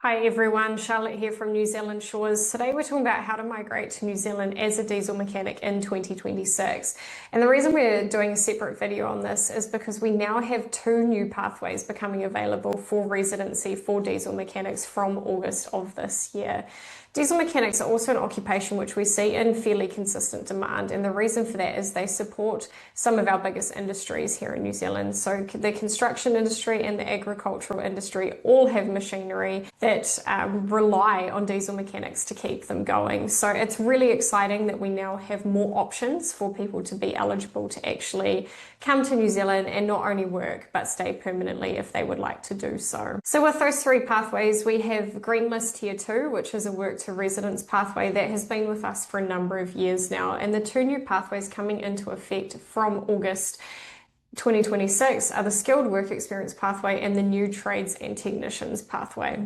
Hi everyone, Charlotte here from New Zealand Shores. Today we're talking about how to migrate to New Zealand as a diesel mechanic in 2026. And the reason we're doing a separate video on this is because we now have two new pathways becoming available for residency for diesel mechanics from August of this year. Diesel mechanics are also an occupation which we see in fairly consistent demand, and the reason for that is they support some of our biggest industries here in New Zealand. So the construction industry and the agricultural industry all have machinery that rely on diesel mechanics to keep them going. So it's really exciting that we now have more options for people to be eligible to actually come to New Zealand and not only work but stay permanently if they would like to do so. So with those three pathways, we have Green List Tier 2, which is a work to residence pathway that has been with us for a number of years now, and the two new pathways coming into effect from August 2026 are the skilled work experience pathway and the new trades and technicians pathway.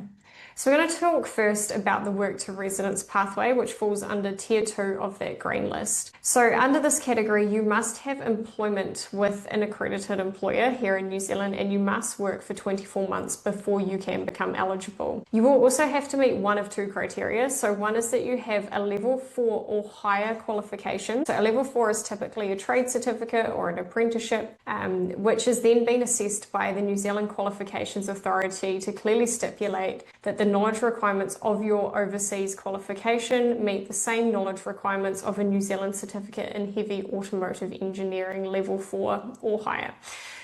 So we're going to talk first about the work to residence pathway, which falls under tier 2 of that green list. So under this category, you must have employment with an accredited employer here in New Zealand, and you must work for 24 months before you can become eligible. You will also have to meet one of two criteria. So one is that you have a level 4 or higher qualification. So a level 4 is typically a trade certificate or an apprenticeship, which has then been assessed by the New Zealand Qualifications Authority to clearly stipulate that the knowledge requirements of your overseas qualification meet the same knowledge requirements of a New Zealand certificate in heavy automotive engineering level 4 or higher.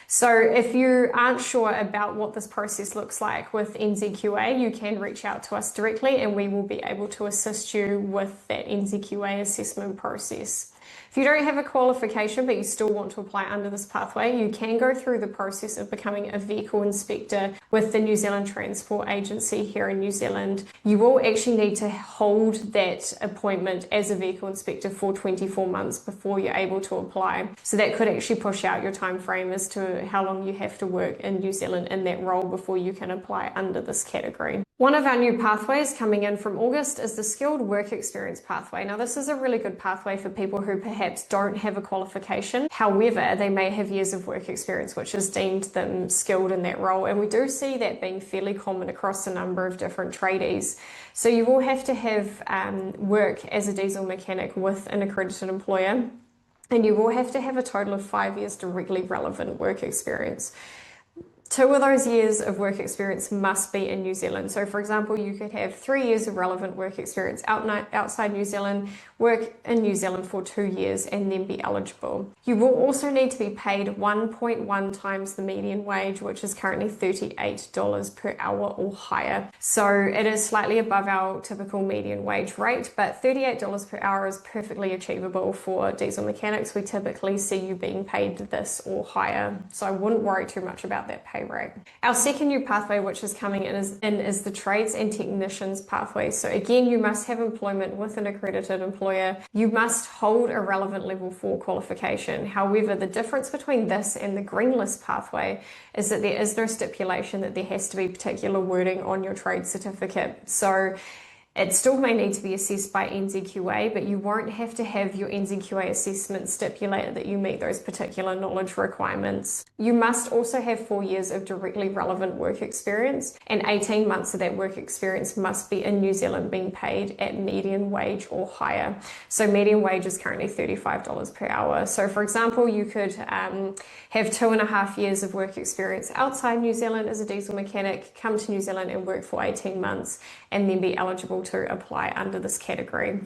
So if you aren't sure about what this process looks like with NZQA, you can reach out to us directly and we will be able to assist you with that NZQA assessment process. If you don't have a qualification but you still want to apply under this pathway, you can go through the process of becoming a vehicle inspector with the New Zealand Transport Agency here in New Zealand. You will actually need to hold that appointment as a vehicle inspector for 24 months before you're able to apply. So that could actually push out your time frame as to how long you have to work in New Zealand in that role before you can apply under this category. One of our new pathways coming in from August is the skilled work experience pathway. Now this is a really good pathway for people who perhaps don't have a qualification. However, they may have years of work experience which has deemed them skilled in that role, and we do see that being fairly common across a number of different tradies. So you will have to have work as a diesel mechanic with an accredited employer, and you will have to have a total of 5 years directly relevant work experience. 2 of those years of work experience must be in New Zealand. So for example, you could have 3 years of relevant work experience outside New Zealand, work in New Zealand for 2 years, and then be eligible. You will also need to be paid 1.1 times the median wage, which is currently $38 per hour or higher. So it is slightly above our typical median wage rate, but $38 per hour is perfectly achievable for diesel mechanics. We typically see you being paid this or higher. So I wouldn't worry too much about that pay rate. Our second new pathway, which is coming in, is the trades and technicians pathway. So again, you must have employment with an accredited employer. You must hold a relevant level 4 qualification. However, the difference between this and the green list pathway is that there is no stipulation that there has to be particular wording on your trade certificate. So it still may need to be assessed by NZQA, but you won't have to have your NZQA assessment stipulated that you meet those particular knowledge requirements. You must also have 4 years of directly relevant work experience, and 18 months of that work experience must be in New Zealand being paid at median wage or higher. So median wage is currently $35 per hour. So for example, you could have 2.5 years of work experience outside New Zealand as a diesel mechanic, come to New Zealand and work for 18 months, and then be eligible to apply under this category.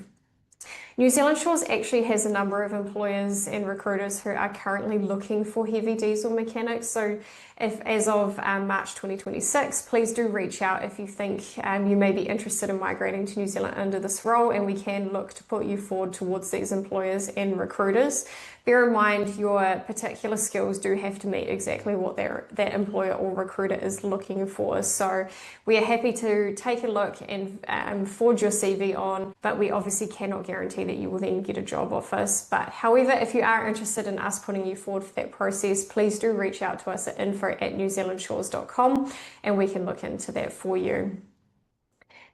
New Zealand Shores actually has a number of employers and recruiters who are currently looking for heavy diesel mechanics. So if as of March 2026, please do reach out if you think you may be interested in migrating to New Zealand under this role, and we can look to put you forward towards these employers and recruiters. Bear in mind your particular skills do have to meet exactly what that employer or recruiter is looking for. So we are happy to take a look and forward your CV on, but we obviously cannot guarantee that you will then get a job off us. But however, if you are interested in us putting you forward for that process, please do reach out to us at info@newzealandshores.com and we can look into that for you.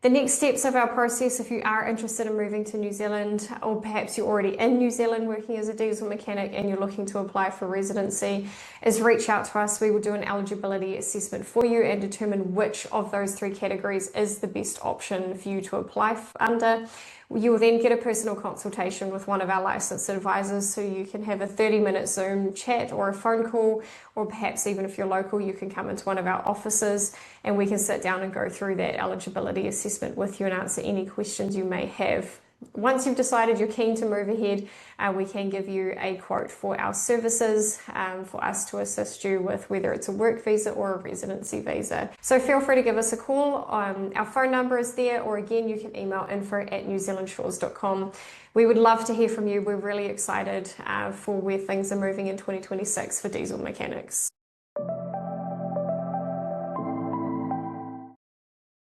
The next steps of our process, if you are interested in moving to New Zealand, or perhaps you're already in New Zealand working as a diesel mechanic and you're looking to apply for residency, is reach out to us. We will do an eligibility assessment for you and determine which of those three categories is the best option for you to apply under. You will then get a personal consultation with one of our licensed advisors, so you can have a 30-minute Zoom chat or a phone call, or perhaps even if you're local, you can come into one of our offices and we can sit down and go through that eligibility assessment with you and answer any questions you may have. Once you've decided you're keen to move ahead, we can give you a quote for our services for us to assist you with whether it's a work visa or a residency visa. So feel free to give us a call. Our phone number is there, or again, you can email info@newzealandshores.com. We would love to hear from you. We're really excited for where things are moving in 2026 for diesel mechanics.